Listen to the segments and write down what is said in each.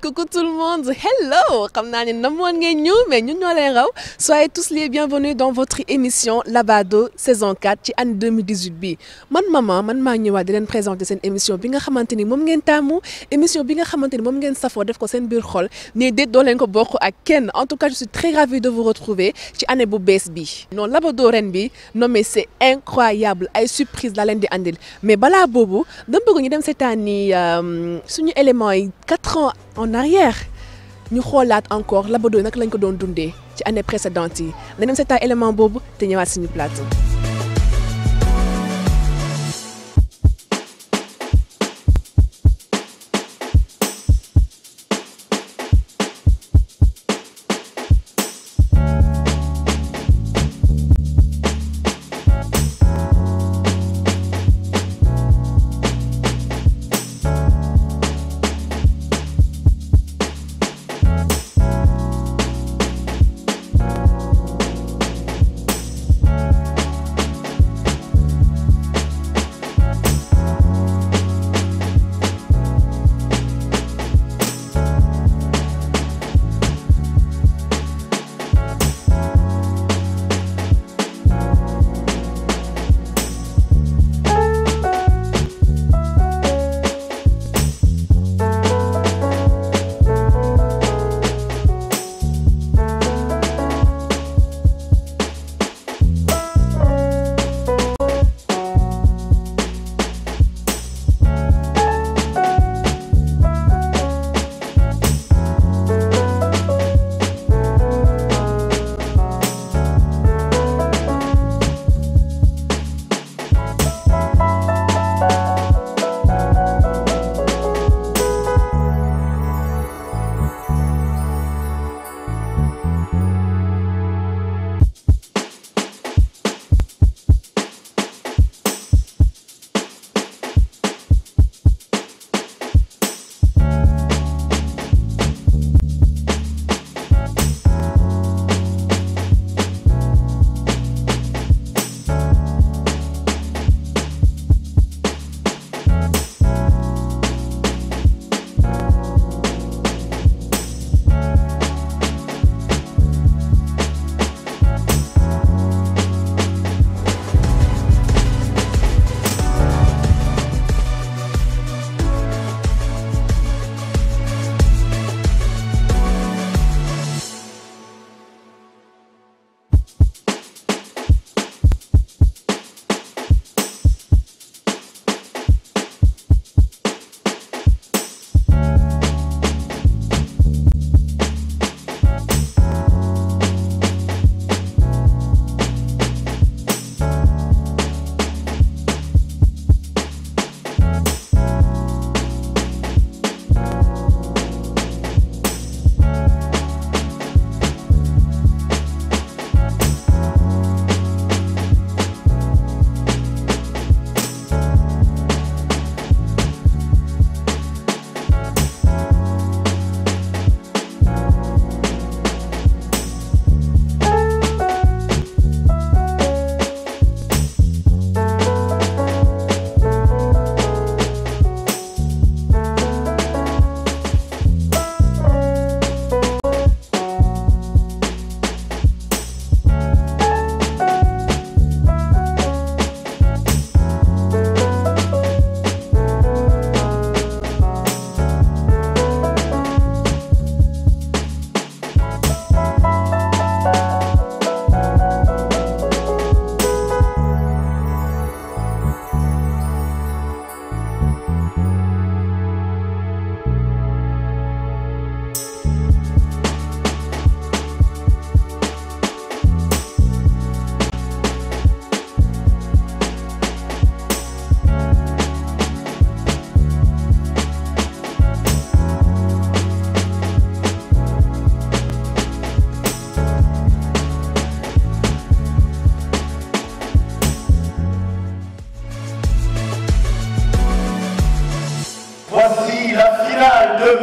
coucou tout le monde, hello. Mais soyez tous les bienvenus dans votre émission Labado saison 4 ci année 2018 bi. Man maman man ma ñëwaat di leen présenter seen émission bi nga xamanteni mom ngeen taamu émission bi nga xamanteni mom ngeen safo def ko seen biir xol ne déet doo leen ko bokk ak kenn. En tout cas je suis très ravie de vous retrouver ci année bu bees bi. Non Labado ren bi non mais c'est incroyable ay surprise la leen di andil mais balaa boobu dama bëgg ñu dem seetaani suñu éléments yi 4 ans en arrière ñu xoolaat encore Labado nag lañ ko doon dundee ci année précédente yi na dem seetaan élément boobu te ñëwaat suñu plateau.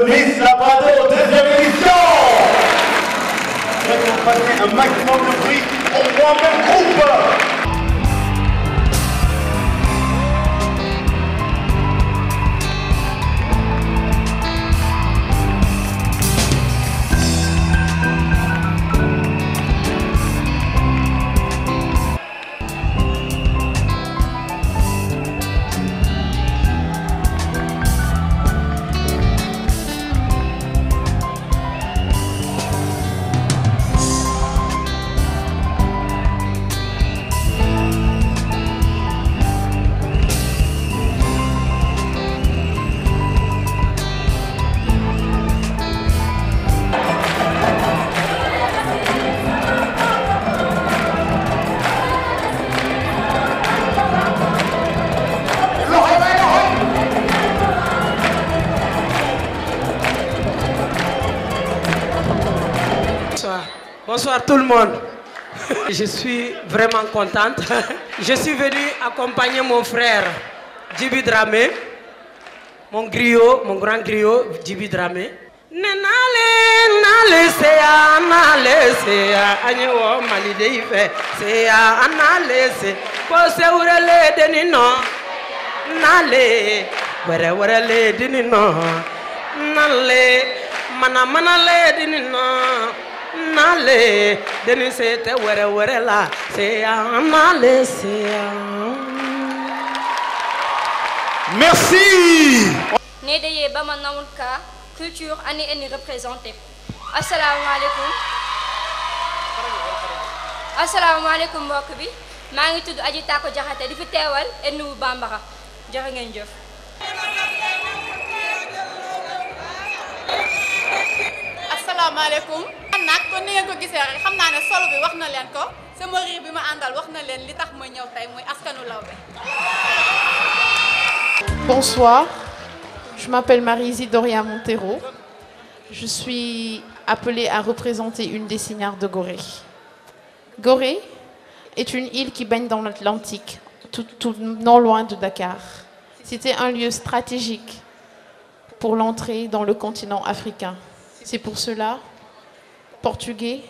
Miss Labado, deuxième émission. Faites passer un maximum de bruit au moins même groupe. bonsoir. Bonsoir tout le monde. Je suis vraiment contente. Je suis venue accompagner mon frère Djiby Dramé, mon griot, mon grand griot Djiby Dramé. Nale seya anyewo malide ife seya anale se ko se urele denino nale were le denino nale mana le denino nale deni se te were la seya anale seya. Merci. Nedeye Bama Naoulka, culture année eni représentée. Asalaamaaleykum mbokk bi maa ngi tudd Adji Tako Jaxate di fi teewal enu Bambara jërë ngeen jëf. asalaamaaleykum. man nag kon ni ngeen ko gisee rek xam naa ne solo bi wax na leen ko sama riir bi ma àndal wax na leen li tax ma ñëw tey muy askanu Lawbe. Bonsoir, je m'appelle Marie-Isidoria Montero. Je suis appelée à représenter une des signares de Gorée. Gorée est une île qui baigne dans l'Atlantique, tout non loin de Dakar. C'était un lieu stratégique pour l'entrée dans le continent africain. C'est pour cela, Portugais,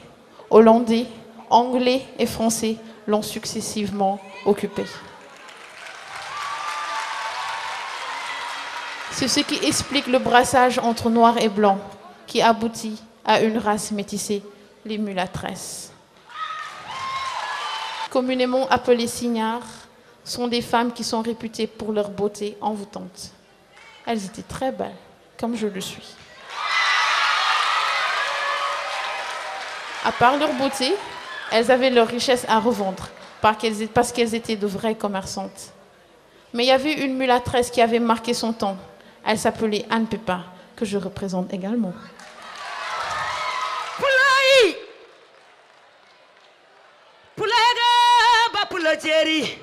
Hollandais, Anglais et Français l'ont successivement occupée. C'est ce qui explique le brassage entre noir et blanc, qui aboutit à une race métissée, les mulâtresses. Communément appelées signares, sont des femmes qui sont réputées pour leur beauté envoûtante. Elles étaient très belles, comme je le suis. À part leur beauté, elles avaient leur richesse à revendre, parce qu'elles étaient de vraies commerçantes. Mais il y avait une mulâtresse qui avait marqué son temps. Elle s'appelait Anne Pépa, que je représente également. Pulai, pulaga ba pulajeri,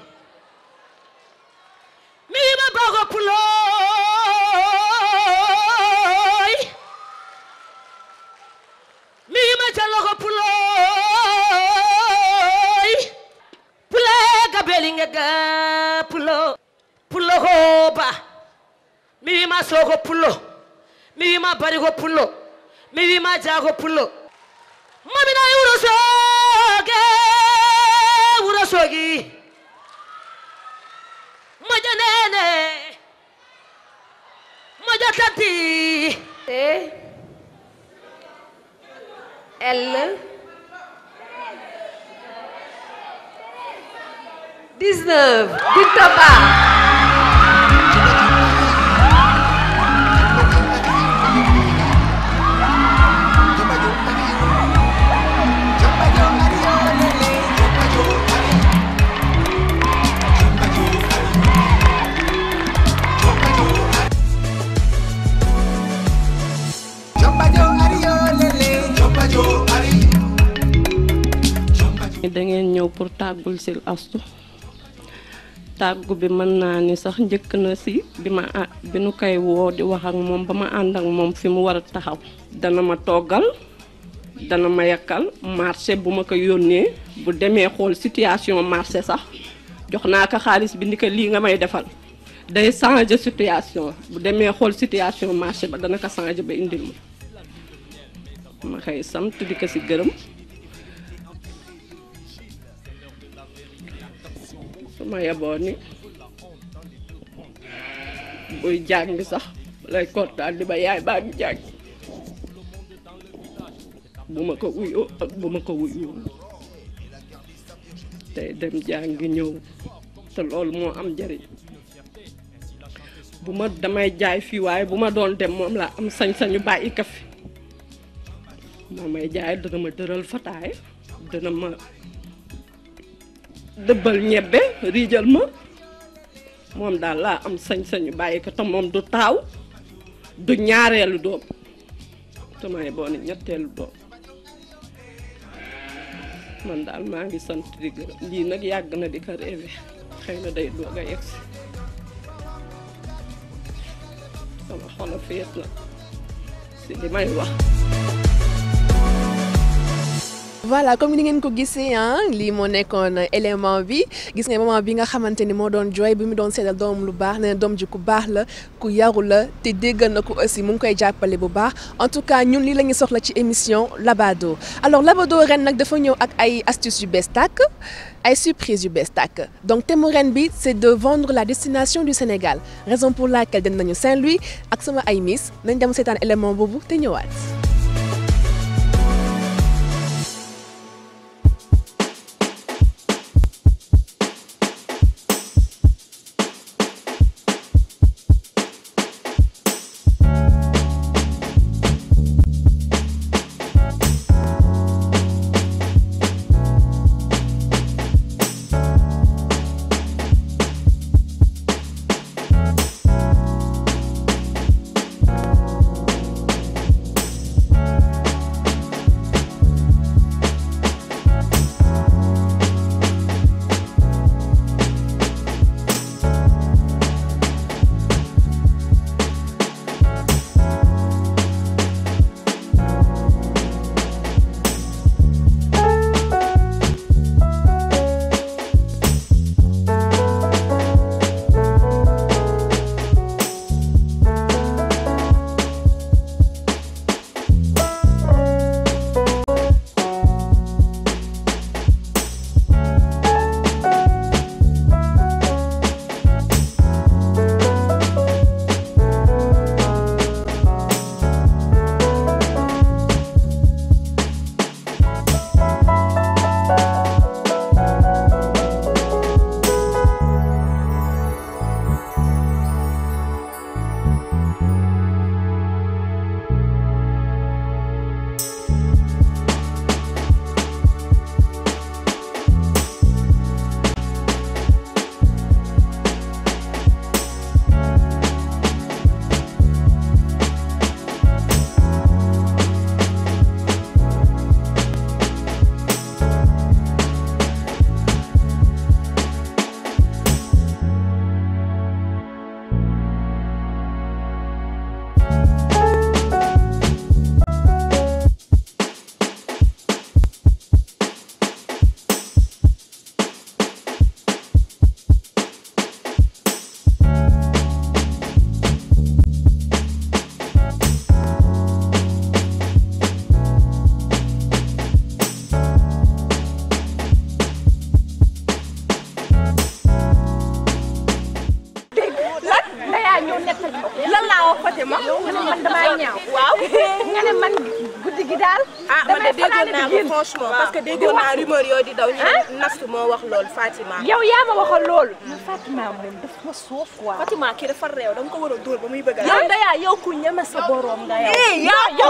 mi ma bago puloi, mi ma jalogo puloi, pulaga belinga ga pulo, pulo ba. Mi ma sogo pulo, mi ma barigo pulo, mi ma jago pulo. Mami na urosogi, maja nene, maja tati. L 19 Dictoba. da ngeen ñëw pour tàggul Sil Astou tàggu bi mën naa ni sax njëkk na si bi nu koy woo di wax ak moom ba ma ànd ak moom fi mu war a taxaw dana ma toggal dana ma yakkal marché bu ma ko yónnee bu demee xool situation marché sax jox naa ko xaalis bi ni ko lii nga may defal day changer situation bu demee xool situation marché ba dana ko changer ba indil ma koy sant di ko si gërëm ma yeboo ni buy jàng sax lay kontaan di ba yaay baa ngi jàng bu ma ko wuyoo ak bu ma ko wuyoo tey dem jàngi ñëw te loolu moo am njëriñ bu ma damay jaay fii waaye bu ma doon dem moom laa am sañ-sañu bàyyi ka fi moo may jaay dana ma dëral fataay dana ma dëbbal ñebbe riijal ma moom daal laa am sañ-sañu bàyyi ko te moom du taaw du ñaareelu doom te may boo ni ñetteelu doom man daal maa ngi sant di gërëm lii nag yàgg na di ko rêvé xëy na day doog a yegsi sama xol a fees na si li may wax voilà comme ni ngeen ko gisee lii moo nekkoon élément bi gis nga moment bi nga xamante ni moo doon jooy bi mu doon seedal doom lu baax nee na doom ji ku baax la ku yaru la te déggal na ko aussi mu ngi koy jàppale bu baax en tout cas ñun lii la ñu soxla ci émission Labado alors Labado ren nag dafa ñëw ak ay astuces yu bees tàkk ay surprise yu bees tàkk donc thème ren bi c'est de vendre la destination du Sénégal raison pour laquelle dem nañu Saint-Louis ak sama ay miss nañ dem seetaan élément boobu te ñëwaat. lan laa wax Fatima man damaa ñaaw waaw nga ne man guddi gi daal man de déggoon naa ko franchement parce que déggoon naa rumeur yooyu di daw ñu nastu moo wax loolu Fatima yow yaa ma waxal loolu Fatima moom daf ma soof quoi Fatima kii dafa réew danga ko war a dóor ba muy bëgg a yow Ndaya yow ku ñeme sa borom nga yow yow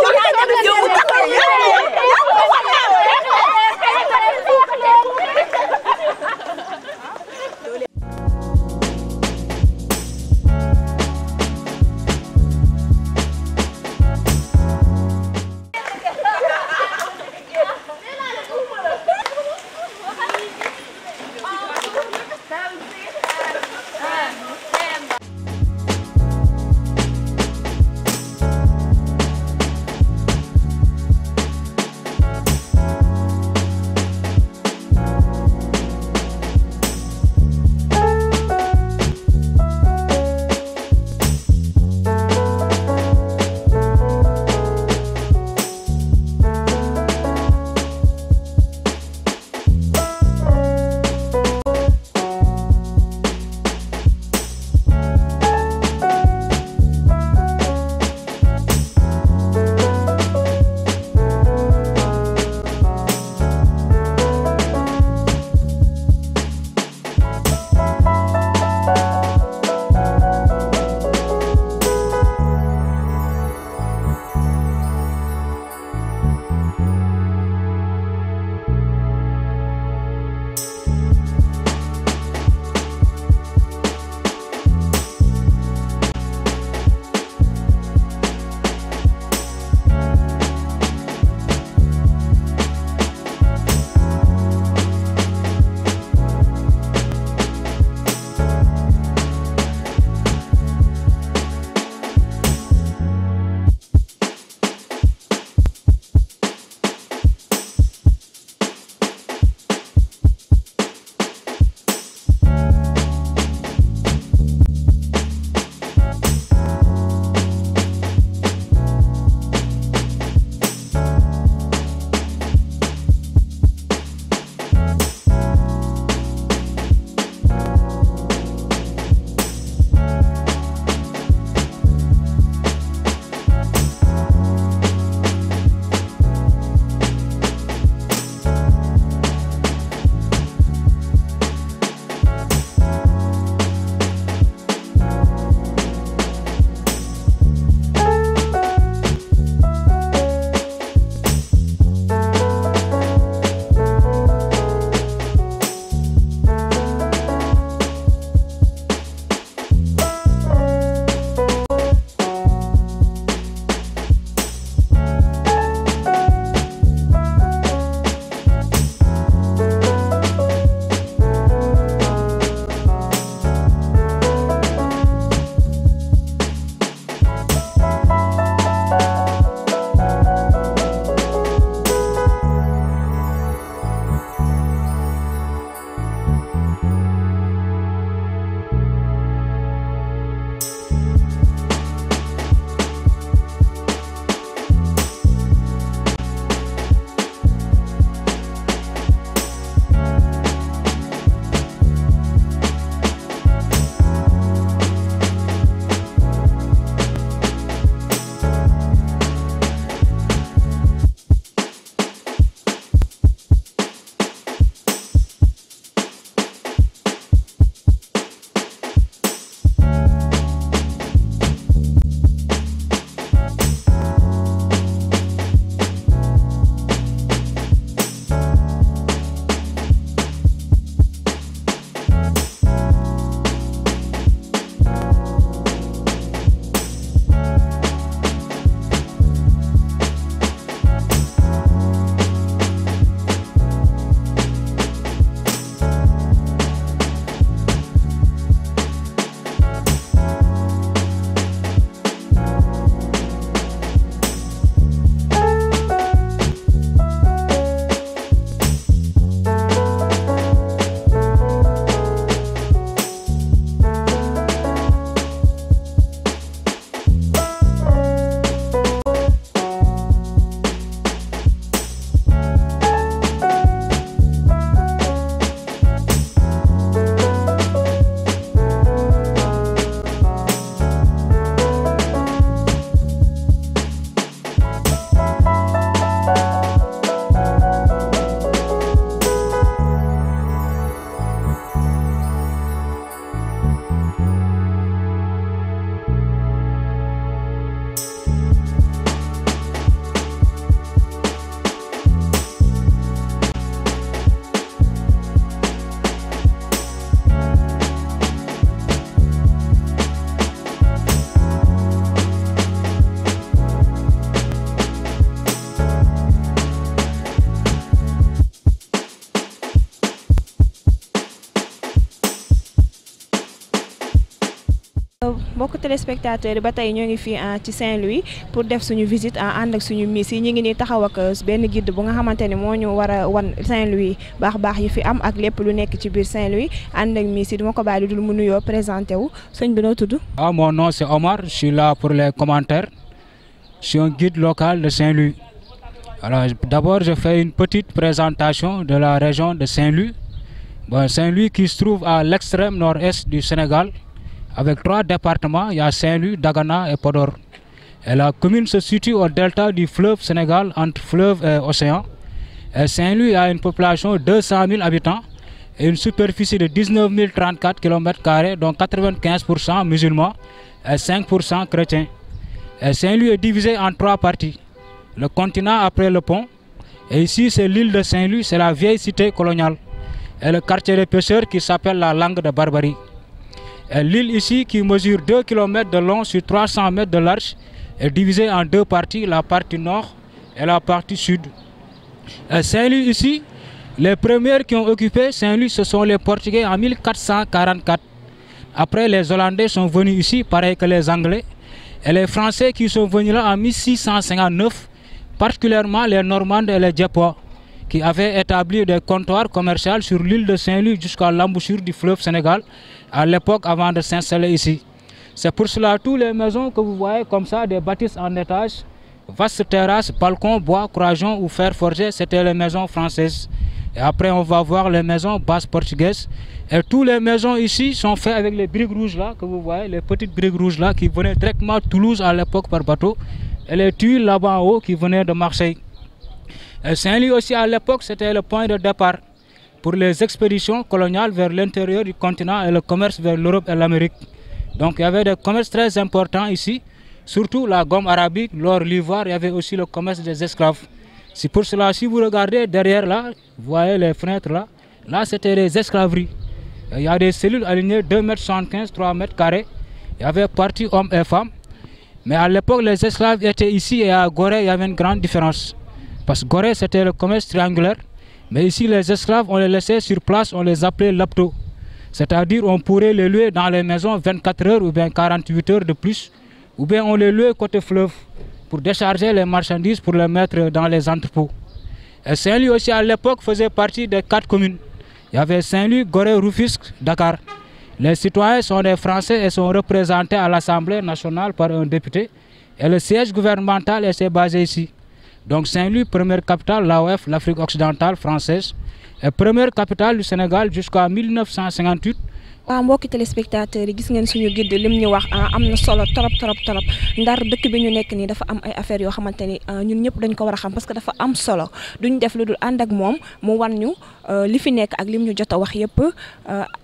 mbokk téléspectateurs yi ba tey ñoo ngi fii ci Saint-Louis pour def suñu visite ànd ak suñu miss yi ñu ngi nii taxaw ak benn guide bu nga xamante ni moo ñu war a wan Saint-Louis baax yi fi am ak lépp lu nekk ci biir Saint-Louis ànd ak miss yi duma ko bàyyi dul mu nuyoo présenté wu sëñ bi noo tudd. Mon nom c'est Omar, je suis là pour les commentaires. Je suis un guide local de Saint-Louis. Alors d'abord je fais une petite présentation de la région de Saint-Louis. Saint-Louis qui se trouve à l'extrême nord-est du Sénégal avec 3 départements, il y a Saint-Louis, Dagana et Podor. Et la commune se situe au delta du fleuve Sénégal entre fleuve et océan. Et Saint-Louis a une population de 200 000 habitants et une superficie de 19 034 km², dont 95% musulmans et 5% chrétiens. Et Saint-Louis est divisé en 3 parties. Le continent après le pont, et ici c'est l'île de Saint-Louis, c'est la vieille cité coloniale. Et le quartier des pêcheurs qui s'appelle la Langue de Barbarie. L'île ici qui mesure 2 km de long sur 300 mètres de large est divisée en 2 parties, la partie nord et la partie sud. Saint-Louis ici, les premiers qui ont occupé Saint-Louis ce sont les Portugais en 1444. Après les Hollandais sont venus ici, pareil que les Anglais. Et les Français qui sont venus là en 1659, particulièrement les Normands et les Diepois, qui avaient établi des comptoirs commerciaux sur l'île de Saint-Louis jusqu'à l'embouchure du fleuve Sénégal, à l'époque avant de s'installer ici. C'est pour cela que toutes les maisons que vous voyez comme ça, des bâtisses en étage, vastes terrasses, balcons, bois, croisons ou fer forgé, c'était les maisons françaises. Et après on va voir les maisons basses portugaises. Et toutes les maisons ici sont faites avec les briques rouges là, que vous voyez, les petites briques rouges là, qui venaient directement de Toulouse à l'époque par bateau. Et les tuiles là-bas en haut qui venaient de Marseille. Saint-Louis aussi à l'époque c'était le point de départ pour les expéditions coloniales vers l'intérieur du continent et le commerce vers l'Europe et l'Amérique. Donc il y avait des commerces très importants ici, surtout la gomme arabique, l'or, l'ivoire, il y avait aussi le commerce des esclaves. C'est pour cela, si vous regardez derrière là, vous voyez les fenêtres là, là c'était des esclaveries. Il y a des cellules alignées 2,75 m, 3 m², il y avait partie hommes et femmes. Mais à l'époque les esclaves étaient ici et à Gorée il y avait une grande différence. Parce que Gorée c'était le commerce triangulaire, mais ici les esclaves on les laissait sur place, on les appelait lapto. C'est-à-dire on pourrait les louer dans les maisons 24 heures ou bien 48 heures de plus, ou bien on les louait côté fleuve pour décharger les marchandises pour les mettre dans les entrepôts. Et Saint-Louis aussi à l'époque faisait partie des 4 communes. Il y avait Saint-Louis, Gorée, Rufisque, Dakar. Les citoyens sont des Français et sont représentés à l'Assemblée nationale par un député. Et le siège gouvernemental est basé ici. Donc Saint-Louis, première capitale, l'AOF, l'Afrique occidentale française, et première capitale du Sénégal jusqu'à 1958. mbokki téléspectateurs yi gis ngeen suñu guide lim ñu wax am na solo trop ndar dëkk bi ñu nekk nii dafa am ay affaires yoo xamante ni ñun ñëpp dañ ko war a xam parce que dafa am solo duñ def lu dul ànd ak moom mu wan ñu li fi nekk ak lim ñu jot a wax yëpp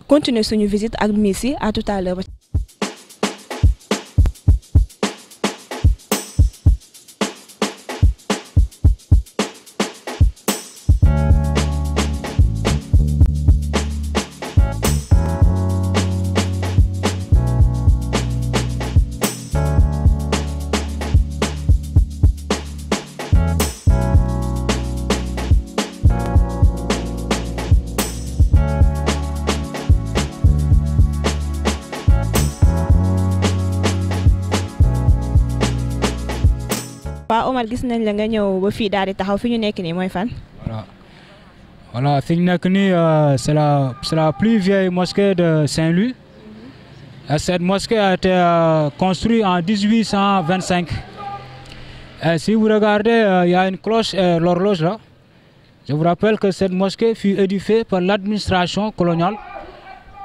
continuer suñu visite ak miss yi à tout à l'heure. Omar gis nañ la nga ñëw ba fii daal di taxaw fi ñu nekk nii mooy fan. Voilà fi ñu nekk nii c'est la plus vieille mosquée de Saint-Louis. Cette mosquée a été construite en 1825. Et si vous regardez, il y a une cloche et l'horloge là. Je vous rappelle que cette mosquée fut édifiée par l'administration coloniale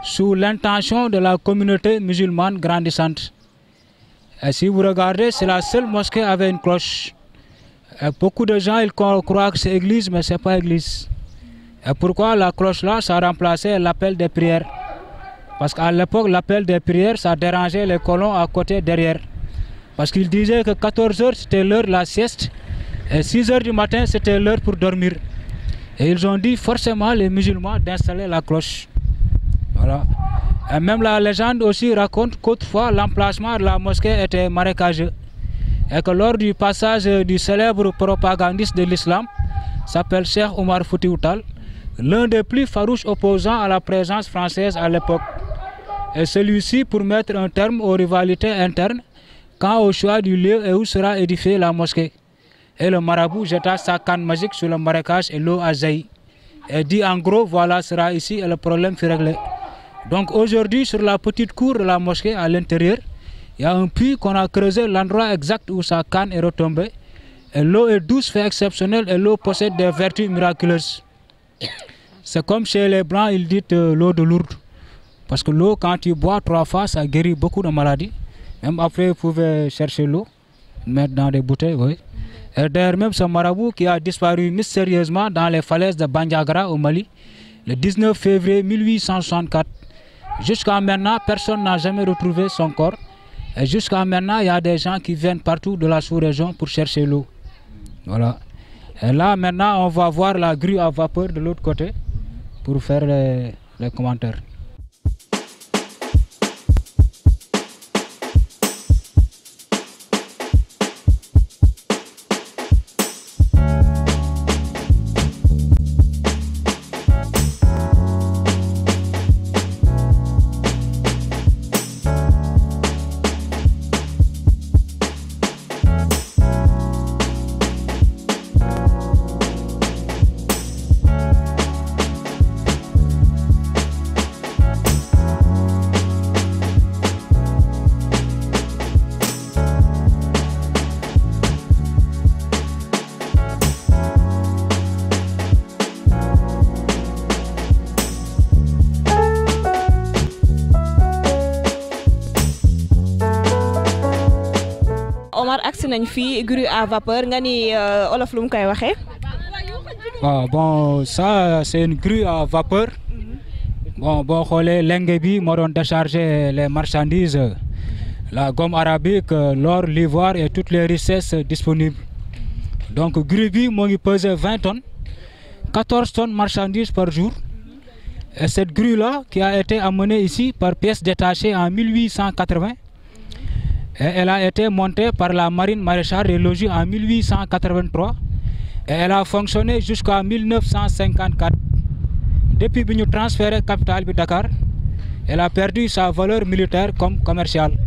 sous l'intention de la communauté musulmane grandissante. Et si vous regardez, c'est la seule mosquée avec une cloche. Et beaucoup de gens ils croient que c'est église, mais ce n'est pas église. Et pourquoi la cloche là, ça remplaçait l'appel des prières? Parce qu'à l'époque, l'appel des prières, ça dérangeait les colons à côté derrière. Parce qu'ils disaient que 14 h c'était l'heure de la sieste et 6 h du matin c'était l'heure pour dormir. Et ils ont dit forcément les musulmans d'installer la cloche. Voilà. Et même la légende aussi raconte qu'autrefois l'emplacement de la mosquée était marécageux. Et que lors du passage du célèbre propagandiste de l'islam, s'appelle Cheikh Omar Foutiyou Tall, l'un des plus farouches opposants à la présence française à l'époque. et celui-ci pour mettre un terme aux rivalités internes quant au choix du lieu et où sera édifiée la mosquée. Et le marabout jeta sa canne magique sur le marécage et l'eau a jailli. Et dit en gros, voilà, sera ici et le problème fut réglé. Donc aujourd'hui, sur la petite cour de la mosquée à l'intérieur, il y a un puits qu'on a creusé l'endroit exact où sa canne est retombée. Et l'eau est douce, fait exceptionnelle, et l'eau possède des vertus miraculeuses. C'est comme chez les Blancs, ils disent l'eau de Lourdes. Parce que l'eau, quand tu bois 3 fois, ça guérit beaucoup de maladies. Même après, vous pouvez chercher l'eau, mettre dans des bouteilles, oui. Et d'ailleurs, même ce marabout qui a disparu mystérieusement dans les falaises de Bandiagara au Mali, le 19 février 1864. Jusqu'à maintenant, personne n'a jamais retrouvé son corps. Et jusqu'à maintenant, il y a des gens qui viennent partout de la sous-région pour chercher l'eau. Voilà. Et là, maintenant, on va voir la grue à vapeur de l'autre côté pour faire les commentaires. Omar agsi nañ fii grue à vapeur nga ni olof lu mu koy waxee. Bon ça c'est une grue à vapeur. Bon boo xoolee lenge bi moo doon décharger les marchandises, la gomme arabique, l'or, l'ivoire et toutes les richesses disponibles. Donc grue bi moo ngi peser 20 tonnes, 14 tonnes marchandises par jour. Et cette grue là qui a été amenée ici par pièces détachées en 1880. Et elle a été montée par la marine maréchale des logis en 1883 et elle a fonctionné jusqu'à 1954. Depuis que nous transféré capitale de Dakar, elle a perdu sa valeur militaire comme commerciale.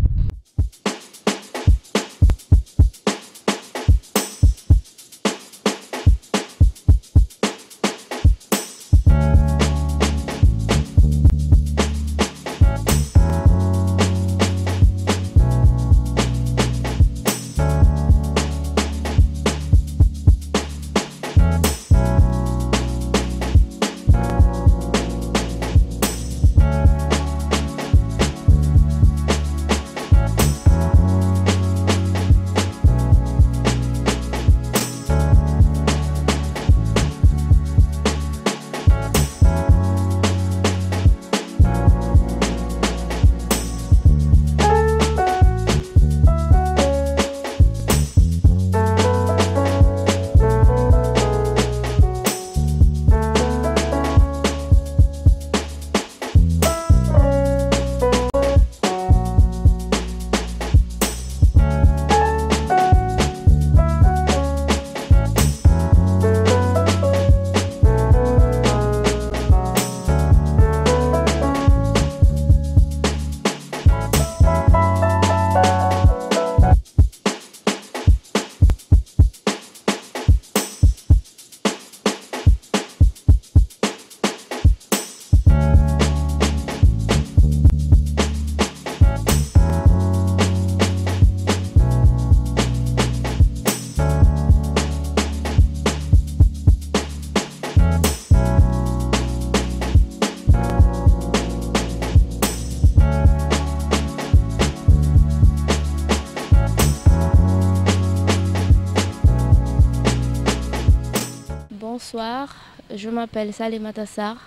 Bonsoir, je m'appelle Salimata Sarr,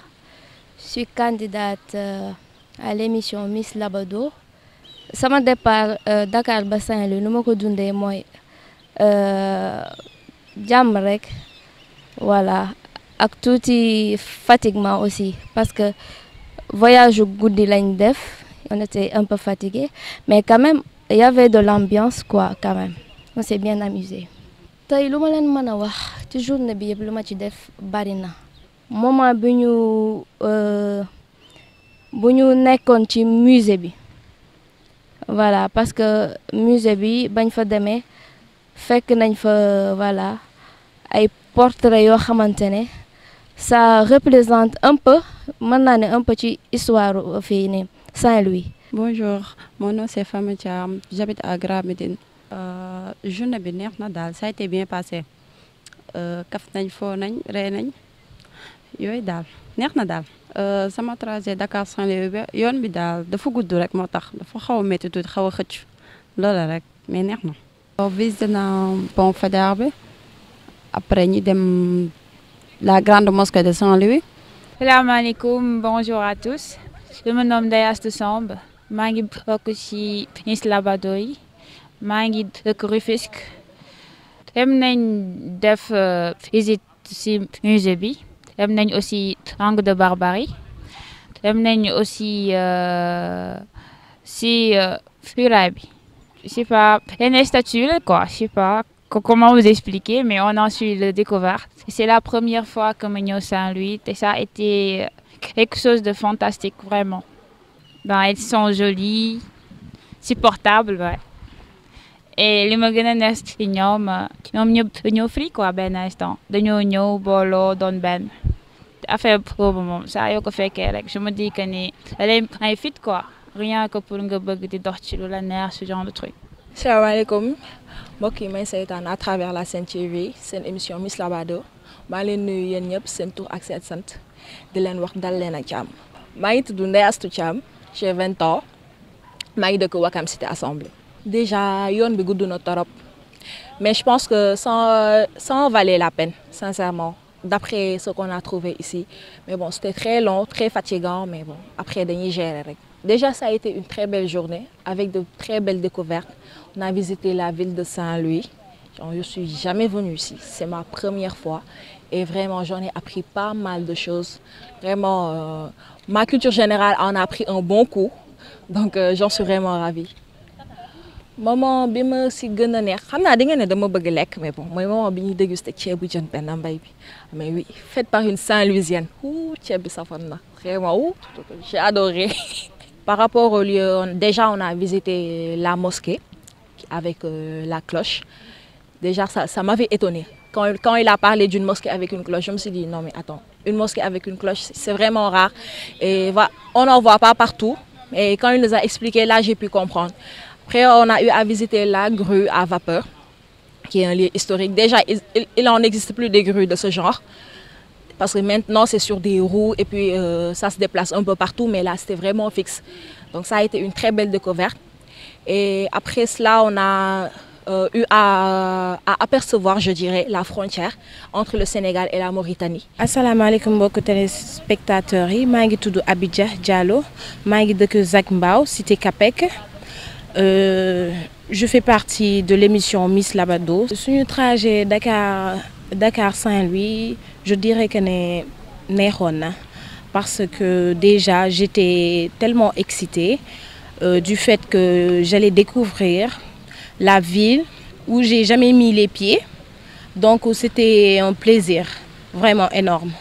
je suis candidate à l'émission Miss Labado. Sama départ Dakar ba Saint-Louis nu ma ko dundee mooy jàmm rek voilà ak tuuti fatiguement aussi parce que voyage guddi lañ def, on était un peu fatigué mais quand même il y avait de l'ambiance quoi quand même, on s'est bien amusé. Tey lu ma leen mën a wax ci journée bi yëpp lu ma ci def bari na moment bi ñu bu ñu nekkoon ci musée bi voilà parce que musée bi bañ fa demee fekk nañ fa voilà ay portraits yoo xamante ne ça représente un peu mën naa ne un peu ci histoire fii nii Saint-Louis. Bonjour, mon nom c'est Fama Thiam, j'habite à Grand Médine. Journée bi neex na daal, ça a été bien passé. Kaf nañ foo nañ ree nañ yooyu daal neex na daal. Sama trajet Dakar Saint-Louis bi yoon bi daal dafa gudd rek moo tax dafa xaw a métti tuuti xaw a xëcc loola rek mais neex na. Visité naa pont Faidherbe bi après ñu dem la grande mosquée de Saint-Louis. Salam alaikum, bonjour à tous. Je me nomme Ndeye Astou Samb. maa ngi bokk ci Miss Labado yi maa ngi dëkk Rufisque dem nañ def visite ci musée bi dem nañ aussi Langue de Barbarie dem nañ aussi ci Furaay bi je sais pas yenn statue la quoi je sais pas comment vous expliquer mais on a su le découvrir c'est la première fois que ma ñëw Saint-Louis et ça a été quelque chose de fantastique vraiment. Ben, elles sont jolies, supportables, ouais. Et li ma gën a neex ci ñoom ñëpp dañoo free quoi benn instant dañoo ñëw booloo doon benn affaire boobu moom saa yoo ko fekkee rek je me dis que ni dalay ay fit quoi rien que pour nga bëgg di dox ci lu la neex ce genre de truc. salaamaaleykum mbokk yi may seetaan à travers la Sen TV seen émission Miss Labado maa leen nuyu yéen ñëpp seen tur ak seen sant di leen wax dal leen ak jàmm maa ngi tudd Ndeye Astou Thiam. J'ai 20 ans maa ngi dëkk Ouakam Cité Assemblée. Déjà yoon bi gudd na torop mais je pense que ça en valait la peine sincèrement d'après ce qu'on a trouvé ici mais bon c'était très long très fatigant mais bon après dañuy gérer rek. Déjà ça a été une très belle journée avec de très belles découvertes. On a visité la ville de Saint-Louis. Je suis jamais venue ici, c'est ma première fois et vraiment j'en ai appris pas mal de choses. Vraiment ma culture générale en a pris un bon coup donc j'en suis vraiment ravie. Moment bi ma si gën a neex xam naa da ngeen ne dama bëgg lekk mais bon mooy moment bi ñuy déguster ceebu jën Penda Mbaye bi mais oui faite par une Saint-Louisienne ceeb bi safan na vraiment j'ai adoré. Par rapport au lieu déjà on a visité la mosquée avec la cloche. Déjà ça m'avait étonnée. Quand il a parlé d'une mosquée avec une cloche, je me suis dit non mais attends, une mosquée avec une cloche, c'est vraiment rare et on n'en voit pas partout. Et quand il nous a expliqué, là j'ai pu comprendre. Après on a eu à visiter la grue à vapeur, qui est un lieu historique. Déjà il n'en existe plus des grues de ce genre, parce que maintenant c'est sur des roues et puis ça se déplace un peu partout, mais là c'était vraiment fixe. Donc ça a été une très belle découverte. Et après cela on a eu à apercevoir, je dirais, la frontière entre le Sénégal et la Mauritanie. asalaamaaleykum mbokki téléspectateurs yi maa ngi tudd Abidja Diallo maa ngi dëkk Zac Mbao cité Capec. Je fais partie de l'émission Miss Labado. Suñu trajet Dakar Saint-Louis je dirais que ne neexoon na parce que déjà j'étais tellement excitée du fait que j'allais découvrir la ville où j'ai jamais mis les pieds donc c'était un plaisir vraiment énorme.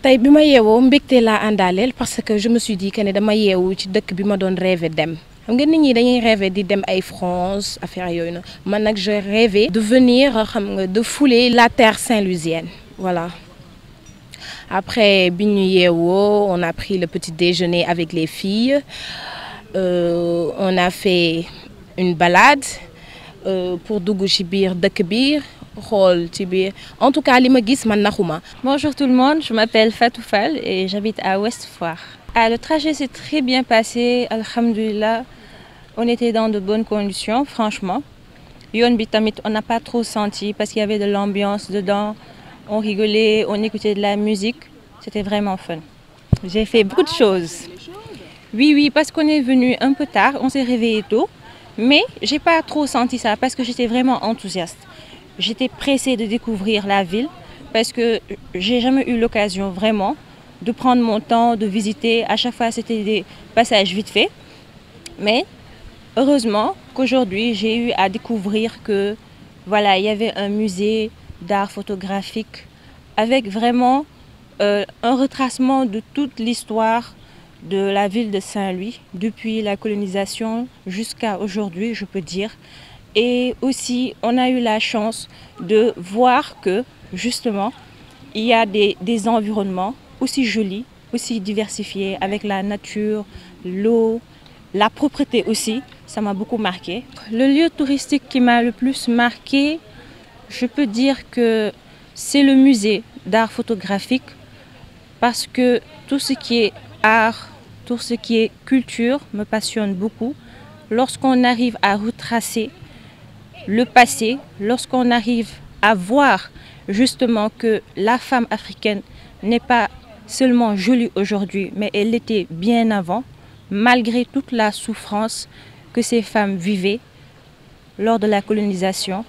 Tey bi ma yeewoo mbégte laa àndaaleel parce que je me suis dit que ne dama yeewu ci dëkk bi ma doon rêvé dem xam nga nit ñi dañuy rêvé di dem ay France affaire yooyu na man nag je rêvais de venir xam nga de fouler la terre saint-louisienne voilà. Après bi ñu yeewoo on a pris le petit déjeuner avec les filles on a fait une balade. Pour dugg ci biir dëkk bi xool ci biir en tout cas li ma gis man naxuma. Bonjour tout le monde, je m'appelle Fatou Fall et j'habite à Ouest Foire. Le trajet s'est très bien passé, alhamdoulilah. On était dans de bonnes conditions, franchement. Yoon bi tamit on n'a pas trop senti parce qu'il y avait de l'ambiance dedans. On rigolait, on écoutait de la musique. C'était vraiment fun. J'ai fait beaucoup de choses. Oui, parce qu'on est venu un peu tard, on s'est réveillé tôt. Mais j'ai pas trop senti ça parce que j'étais vraiment enthousiaste. J'étais pressée de découvrir la ville parce que j'ai jamais eu l'occasion vraiment de prendre mon temps, de visiter. À chaque fois, c'était des passages vite faits. Mais heureusement qu'aujourd'hui, j'ai eu à découvrir que voilà, il y avait un musée d'art photographique avec vraiment un retracement de toute l'histoire de la ville de Saint-Louis depuis la colonisation jusqu'à aujourd'hui, je peux dire. Et aussi, on a eu la chance de voir que, justement, il y a des environnements aussi jolis, aussi diversifiés, avec la nature, l'eau, la propreté aussi. Ça m'a beaucoup marqué. Le lieu touristique qui m'a le plus marqué, je peux dire que c'est le musée d'art photographique, parce que tout ce qui est art, tout ce qui est culture me passionne beaucoup. Lorsqu'on arrive à retracer le passé, lorsqu'on arrive à voir justement que la femme africaine n'est pas seulement jolie aujourd'hui, mais elle l'était bien avant, malgré toute la souffrance que ces femmes vivaient lors de la colonisation.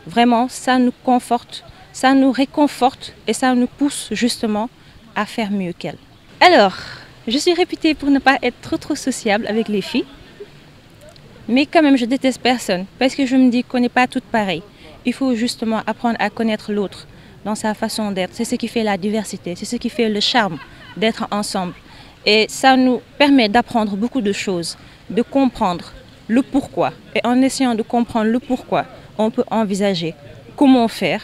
Vraiment, ça nous conforte, ça nous réconforte et ça nous pousse justement à faire mieux qu'elles. Alors, je suis réputée pour ne pas être trop sociable avec les filles. Mais quand même, je déteste personne parce que je me dis qu'on n'est pas toutes pareilles. Il faut justement apprendre à connaître l'autre dans sa façon d'être. C'est ce qui fait la diversité, c'est ce qui fait le charme d'être ensemble. Et ça nous permet d'apprendre beaucoup de choses, de comprendre le pourquoi. Et en essayant de comprendre le pourquoi, on peut envisager comment faire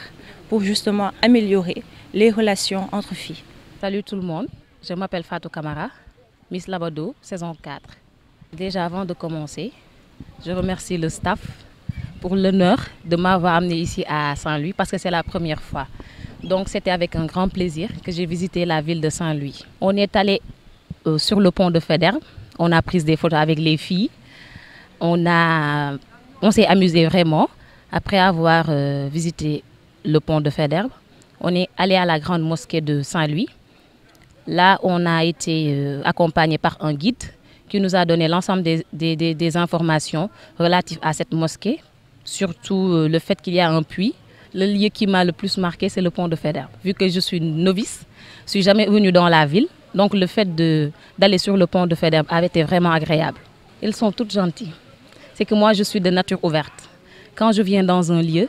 pour justement améliorer les relations entre filles. Salut tout le monde, je m'appelle Fatou Camara, Miss Labado, saison 4. Déjà avant de commencer, je remercie le staff pour l'honneur de m'avoir amené ici à Saint-Louis parce que c'est la première fois. Donc c'était avec un grand plaisir que j'ai visité la ville de Saint-Louis. On est allé sur le pont de Faidherbe, on a pris des photos avec les filles, on s'est amusé vraiment. Après avoir visité le pont de Faidherbe, on est allé à la grande mosquée de Saint-Louis. Là, on a été accompagné par un guide qui nous a donné l'ensemble des informations relatives à cette mosquée, surtout le fait qu'il y a un puits. Le lieu qui m'a le plus marqué, c'est le pont de Faidherbe. Vu que je suis novice, je ne suis jamais venue dans la ville, donc le fait d'aller sur le pont de Faidherbe avait été vraiment agréable. Ils sont toutes gentilles. C'est que moi, je suis de nature ouverte. Quand je viens dans un lieu,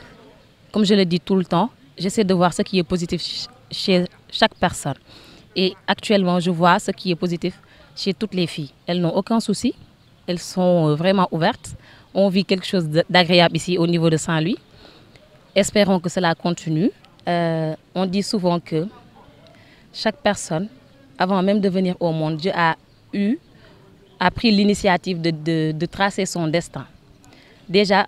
comme je le dis tout le temps, j'essaie de voir ce qui est positif chez chaque personne. Et actuellement, je vois ce qui est positif chez toutes les filles. Elles n'ont aucun souci, elles sont vraiment ouvertes. On vit quelque chose d'agréable ici au niveau de Saint-Louis. Espérons que cela continue. On dit souvent que chaque personne, avant même de venir au monde, Dieu a pris l'initiative de tracer son destin. Déjà,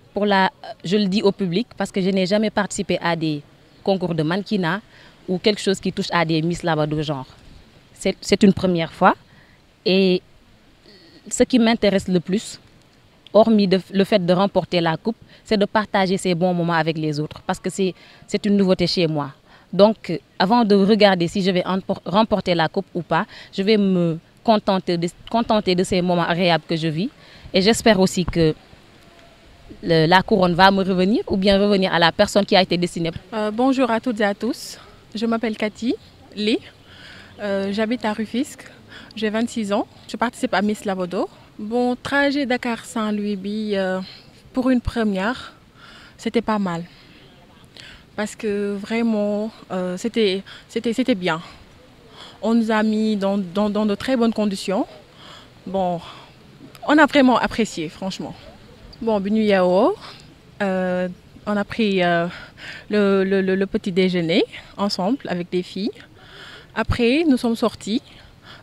je le dis au public parce que je n'ai jamais participé à des concours de mannequinat ou quelque chose qui touche à des Miss Labado genre. C'est une première fois. Et ce qui m'intéresse le plus, hormis le fait de remporter la coupe, c'est de partager ces bons moments avec les autres parce que c'est une nouveauté chez moi. Donc, avant de regarder si je vais remporter la coupe ou pas, je vais me contenter de ces moments agréables que je vis. Et j'espère aussi que la couronne va me revenir ou bien revenir à la personne qui a été destinée. Bonjour à toutes et à tous. Je m'appelle Cathy Lee. J'habite à Rufisque. J'ai 26 ans. Je participe à Miss Labado. Bon, trajet Dakar-Saint-Louis, pour une première, c'était pas mal. Parce que vraiment, c'était bien. On nous a mis dans de très bonnes conditions. Bon, on a vraiment apprécié, franchement. Bon, Binu Yao, on a pris le petit déjeuner ensemble avec des filles. Après, nous sommes sortis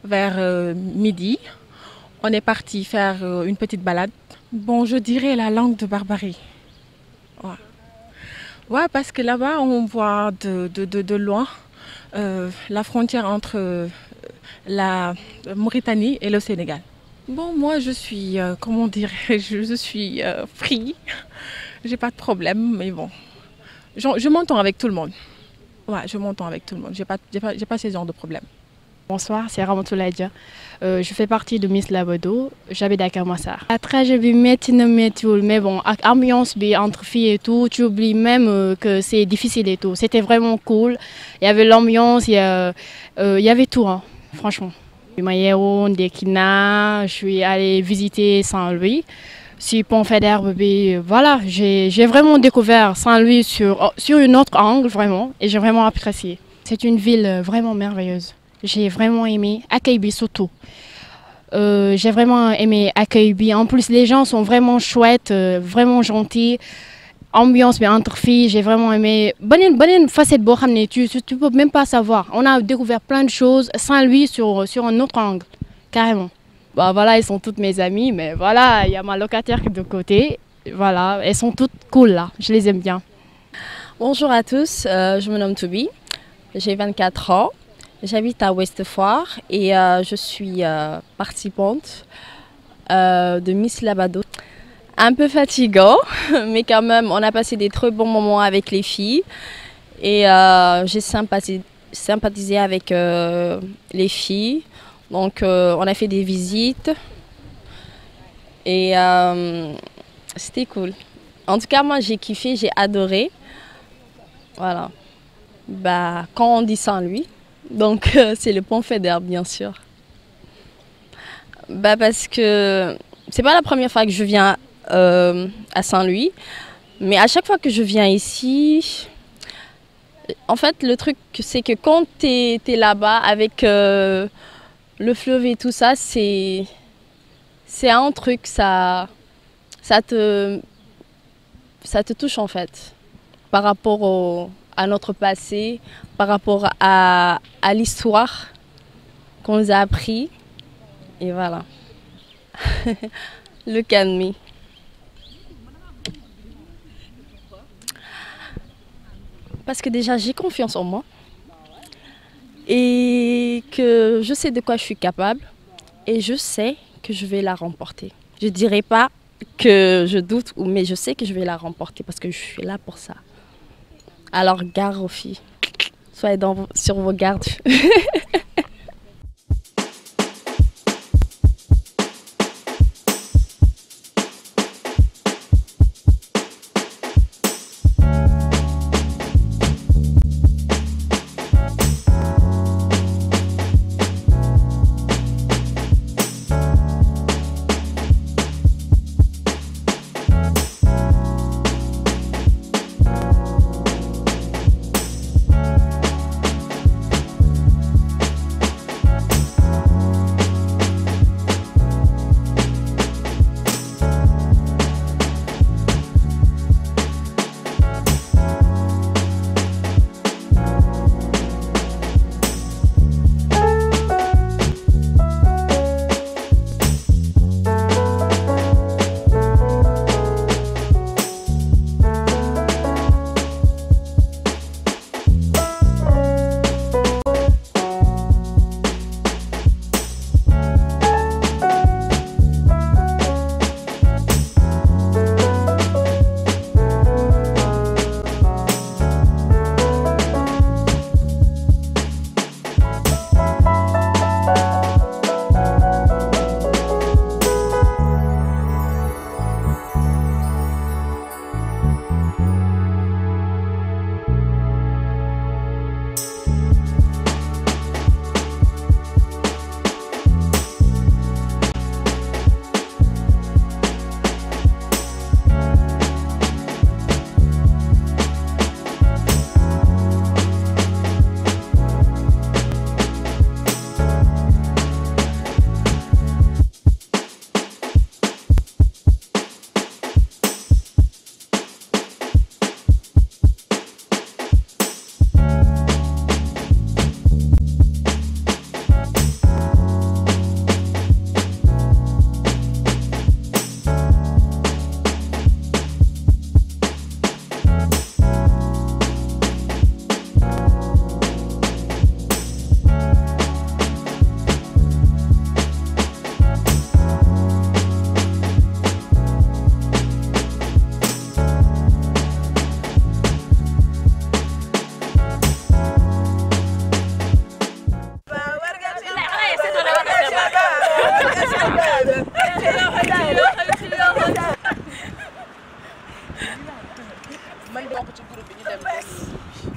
vers midi. On est parti faire une petite balade. Bon, je dirais la langue de Barbarie. Ouais, ouais, parce que là-bas, on voit de loin la frontière entre la Mauritanie et le Sénégal. Bon, moi, je suis, comment dirais-je, je suis free. J'ai pas de problème, mais bon, je m'entends avec tout le monde. Ouais, je m'entends avec tout le monde. J'ai pas ce genre de problème. Bonsoir, c'est Ramatoulaye Dia. Je fais partie de Miss Labado. J'habite à Kermassar. La trajet bi métti na méttiwul, mais bon, avec ambiance bi entre filles et tout, tu oublies même que c'est difficile et tout. C'était vraiment cool. Il y avait l'ambiance, il y avait tout, hein, franchement. Je suis allée visiter Saint-Louis. Sur Pont Faidherbe, voilà, j'ai vraiment découvert Saint-Louis sur une autre angle, vraiment, et j'ai vraiment apprécié. C'est une ville vraiment merveilleuse. J'ai vraiment aimé, accueil surtout. J'ai vraiment aimé l'accueil. En plus, les gens sont vraiment chouettes, vraiment gentils. Ambiance entre filles, j'ai vraiment aimé. Bonne facette, tu peux même pas savoir. On a découvert plein de choses sans lui sur un autre angle, carrément. Bah voilà, ils sont toutes mes amies, mais voilà, il y a ma locataire de côté. Voilà, elles sont toutes cool là, je les aime bien. Bonjour à tous, je me nomme Toby, j'ai 24 ans, j'habite à Ouest Foire et je suis participante de Miss Labado. Un peu fatigant, mais quand même, on a passé des très bons moments avec les filles et j'ai sympathisé avec les filles. Donc, on a fait des visites et c'était cool. En tout cas, moi, j'ai kiffé, j'ai adoré. Voilà. Bah, quand on dit Saint-Louis, donc c'est le pont Fédère, bien sûr. Bah, parce que c'est pas la première fois que je viens à Saint-Louis, mais à chaque fois que je viens ici, en fait, le truc, c'est que quand tu es là-bas avec le fleuve et tout ça, c'est un truc, ça te touche en fait, par rapport à notre passé, par rapport à l'histoire qu'on nous a appris. Et voilà. Look at me. Parce que déjà, j'ai confiance en moi et que je sais de quoi je suis capable et je sais que je vais la remporter. Je ne dirais pas que je doute, mais je sais que je vais la remporter parce que je suis là pour ça. Alors, gare aux filles, soyez sur vos gardes.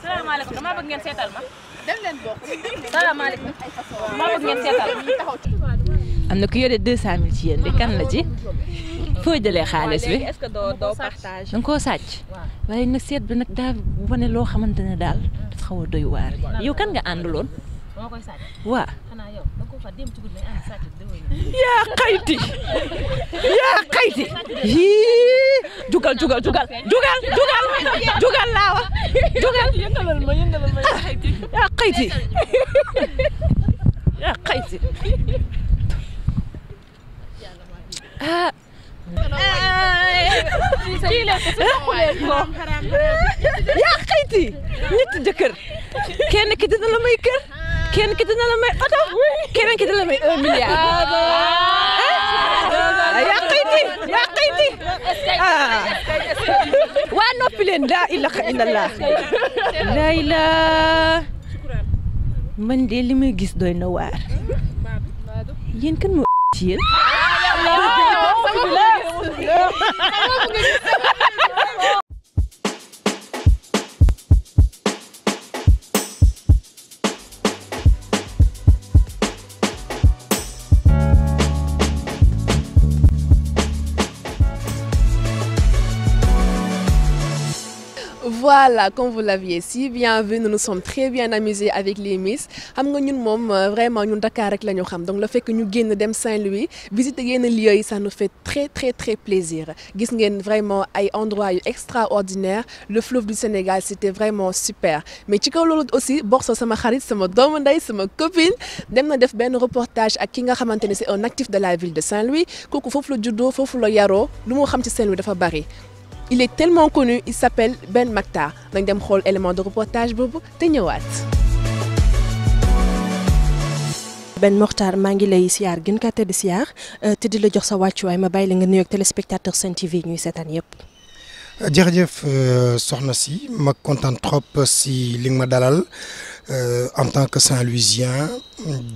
salaamaaleykum damaa bëgg ngeen seetal ma. dem leen bokk. salaamaaleykum. maa bëgg ngeen seetal am na ku yore 200000 ci yéen de kan la ci. foo jëlee xaalis bi. est-ce que doo partage. da nga koo sàcc. waaye nag seet bi nag daa wane loo xamante ne daal dafa xaw a doy waar. yow kan nga àndaloon. waa yaa xayti hii jugal laa wax jugal yëngalal ma yaa xayti yaa xayti ñetti jëkkër kenn ki dina la may kër kenn ki dina la may oto kenn ki dina la may 1 milliard yaa xayti waa noppi leen laa ilaha illallah laa ilaa man de li may gis doy na waar yéen kan moo ci yéen Voilà, comme vous l'aviez si bien vu, nous nous sommes très bien amusés avec les Miss. Xam nga ñun moom vraiment ñun Dakar rek la ñu xam donc le fait que ñu génn dem Saint-Louis visiter yenn lieux yi ça nous fait très plaisir. Gis ngeen vraiment ay endroits yu extraordinaires. Le fleuve du Sénégal c'était vraiment super. Mais ci kaw loolu aussi Borso sama xarit sama doomu ndey sama copine dem na def benn reportage ak ki nga xamante ne c'est un actif de la ville de Saint-Louis kooku foofu la juddoo foofu la yaroo lu mu xam ci Saint-Louis dafa bari. Il est tellement connu, il s'appelle Ben Mactar. Donc dem xool élément de reportage boobu te ñëwaat. Ben Mactar maa ngi lay siyaar gën kaa tëdd siyaar te di la jox sa wàccuwaay ma bàyyi la nga nuyoog téléspectateur Sen TV ñuy seetaan yëpp. jërëjëf soxna si ma kontaan trop si li nga ma dalal en tant que Saint-Louisien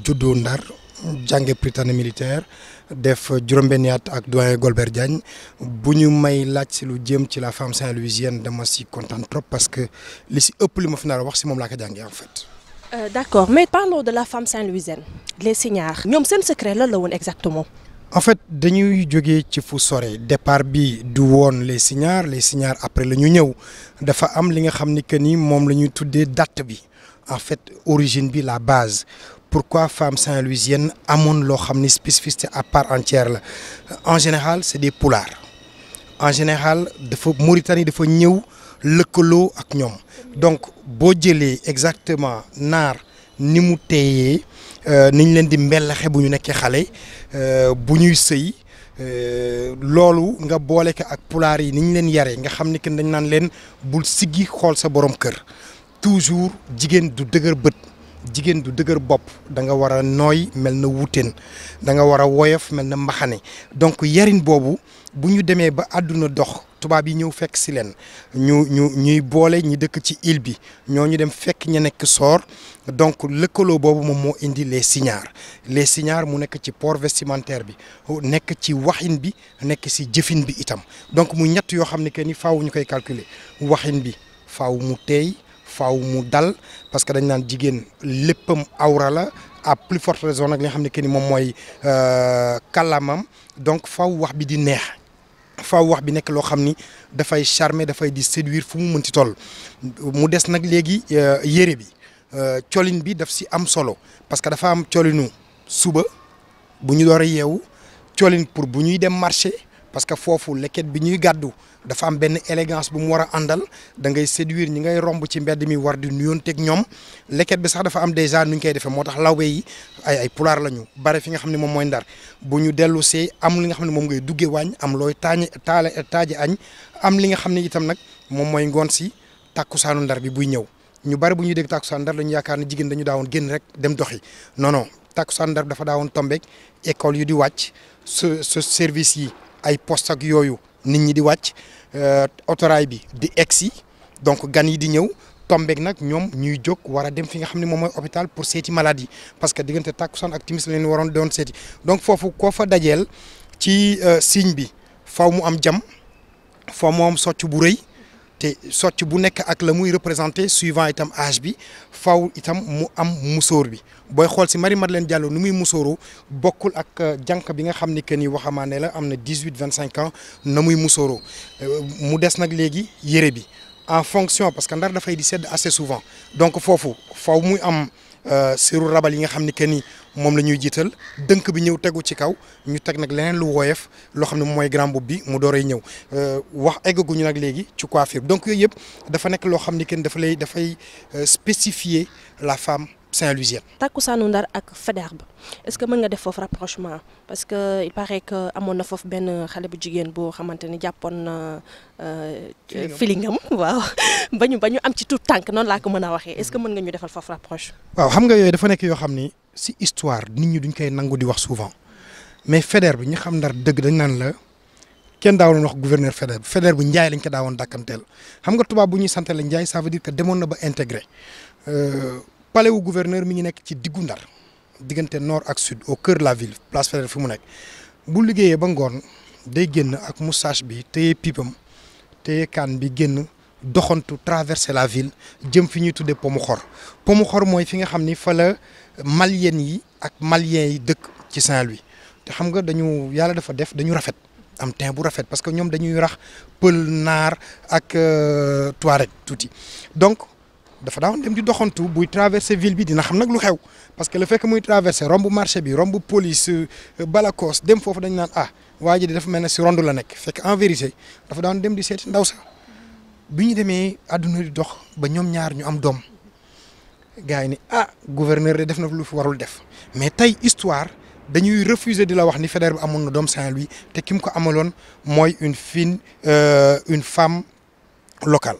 juddoo Ndar jànge Prytanée militaire. def juróom-benni at ak doyen Golbert Diagne bu ñu may laaj si lu jëm ci la femme saint-louisienne dama si kontaan trop parce que li si ëpp li ma fi nar a wax si moom laa ko jàngee en fait. D'accord, mais parlons de la femme saint-louisienne les Signares ñoom seen secret lan la woon exactement. en fait dañuy jógee ci fu sore départ bi du woon les Signares après la ñu ñëw dafa am li nga xam ni que ni moom la ñuy tuddee date bi en fait origine bi la base. Pourquoi femme saint-louisienne amoon loo xam ni spécificité à part entière la en général c'est des pulaar en général dafa Mauritanie dafa ñëw lëkkaloo ak ñoom donc boo jëlee exactement naar ni mu teeyee niñ leen di mbelaxe bu ñu nekkee xale bu ñuy sëy loolu nga boole ko ak pulaar yi niñ leen yaree nga xam ni que dañ naan leen bul siggi xool sa borom kër toujours jigéen du dëgër bët. jigéen du dëgër bopp da nga war a nooy mel na wuteen da nga war a woyof mel na mbaxane donc yarin boobu bu ñu demee ba àdduna dox tubaab yi ñëw fekk si leen ñuy boole ñi dëkk ci île bi ñooñu dem fekk ña nekk Soor donc lëkkaloo boobu moom moo indi les Signares mu nekk ci port vestimentaire bi nekk ci waxin bi nekk si jëfin bi itam donc mu ñett yoo xam ne que ni faaw ñu koy calculer waxin bi faaw mu teey faaw mu dal parce que dañ naan jigéen léppam awra la à plus forte raison nag li nga xam ne que ni moom mooy kàllaamam donc faaw wax bi di neex faaw wax bi nekk loo xam ni dafay charmer dafay di séduire fu mu mënti toll mu des nag léegi yére bi colin bi daf si am solo parce que dafa am colinu suba bu ñu door a yeewu colin pour bu ñuy dem marché parce que foofu leket bi ñuy gàddu dafa am benn élégance bu mu war a àndal da ngay séduire ñi ngay romb ci mbedd mi war di nuyoonteeg ñoom leket bi sax dafa am déjà nu ñu koy defee moo tax lawbe yi ay pulaar la ñu bare fi nga xam ne moom mooy Ndar bu ñu dellu see am li nga xam ne moom ngay duggee waañ am looy taaje añ am li nga xam ne itam nag moom mooy ngoon si tàkkusaanu Ndar bi buy ñëw ñu bari bu ñuy dégg tàkkusaan Ndar la ñu yaakaar ne jigéen dañu daawoon génn rek dem doxi non tàkkusaan Ndar dafa daawoon tombeek école yu di wàcc ce service yi ay poste ak yooyu nit ñi di wàcc autorail bi di egsi donc gan yi di ñëw tombeek nag ñoom ñuy jóg war a dem fi nga xam ne moom mooy hôpital pour seeti maladie parce que diggante takkusaan ak timis la leen waroon doon seeti donc foofu koo fa dajeel ci signe bi faw mu am jam faw mu am socc bu rëy te socc bu nekk ak la muy représenté suivant itam âge bi faw itam mu am musóor bi booy xool si Marie-Madeleine Diallo nu muy musóoroo bokkul ak jànq bi nga xam ni que ni waxamaane la am na 18-25 ans na muy musóoroo mu des nag léegi yére bi en fonction parce que Ndar dafay di sedd assez souvent donc foofu faw muy am siru rabal yi nga xam ni que ni moom la ñuy jiital dënk bi ñëw tegu ci kaw ñu teg nag leneen lu woyof loo xam ne mooy grand boubou bi mu dooree ñëw wax eggaguñu nag léegi ci coiffure donc yooyu yëpp dafa nekk loo xam ni que dafay spécifier la femme saint-louisienne. takkusaanu Ndar ak Faidherbe est-ce que mën nga def foofu rapprochement parce que il paraît que amoon na foofu benn xale bu jigéen boo xamante ni jàppoon na filingam waaw ba ñu am ci tout tànk noonu laa ko mën a waxee est-ce que mën nga ñu defal foofu rapproche. waaw xam nga yooyu dafa nekk yoo xam ni si histoire nit ñi duñ koy nangu di wax souvent mais Faidherbe bi ñu xam Ndar dëgg dañ naan la kenn daawoon wax gouverneur Faidherbe bu Ndiaye lañ ko daawoon dàkkanteel xam nga tubaab bu ñuy santale Ndiaye ça veut dire que demoon na ba intégré. palais wu gouverneur mi ngi nekk ci diggu Ndar diggante nord ak sud au cœur de la ville place Faidherbe fi mu nekk bu liggéeyee ba ngoon day génn ak moustache bi téye pipam téye kaan bi génn doxantu traverser la ville jëm fi ñuy tuddee Pomuxor mooy fi nga xam ni fa la maliennes yi ak maliens yi dëkk ci Saint-Louis te xam nga yàlla dafa def dañu rafet am teint bu rafet parce que ñoom dañuy rax pël naar ak touareg tuuti donc. dafa daawoon dem di doxantu buy traverser ville bi dina xam nag lu xew parce que le fait que muy traverser romb marché bi romb police Balakos dem foofu dañ naan waa ji dafa mel ne si rondu la nekk fekk en vérité dafa daan dem di seeti ndaw sax bi ñu demee àdduna di dox ba ñoom ñaar ñu am doom gars yi ni gouverneur de def na lu fi warul def mais tey histoire dañuy refuser di la wax ni Faidherbe amoon na doom Saint-Louis te ki mu ko amaloon mooy une femme locale.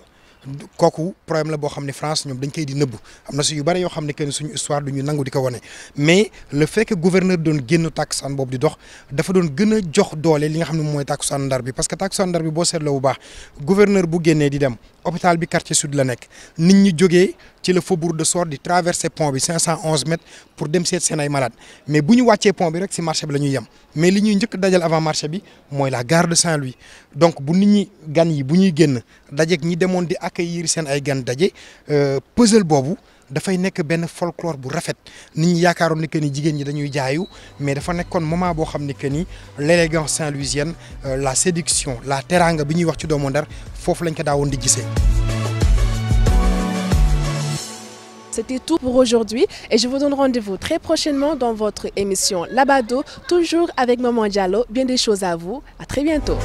kooku problème la boo xam ne France ñoom dañ koy di nëbb am na si yu bëri yoo xam ne que suñu histoire du ñu nangu di ko wane mais le fait que gouverneur doon génn takkusaan boobu di dox dafa doon gën a jox doole li nga xam ne mooy takkusaan Ndar bi parce que takkusaan Ndar bi boo seetloo bu baax gouverneur bu génnee di dem hôpital bi quartier sud la nekk nit ñi jógee ci le faubourg de Sor di traverser pont bi 511 mètres pour dem seet seen ay malade mais bu ñu wàccee pont bi rek si marché bi la ñuy yem mais li ñuy njëkk dajal avant marché bi mooy la gare de Saint-Louis donc bu nit ñi gan yi bu ñuy génn dajeeg ñi demoon di accueillir seen ay gan daje puzzle boobu dafay nekk benn folklore bu rafet nit ñi yaakaaroon ni que ni jigéen ñi dañuy jaayu mais dafa nekkoon moment boo xam ni que ni l'élégance saint-louisienne la séduction la teranga bi ñuy wax ci doomu Ndar foofu lañ ko daawoon di gisee. C'était tout pour aujourd'hui et je vous donne rendez-vous très prochainement dans votre émission Labado, toujours avec Maman Diallo. Bien des choses à vous. À très bientôt.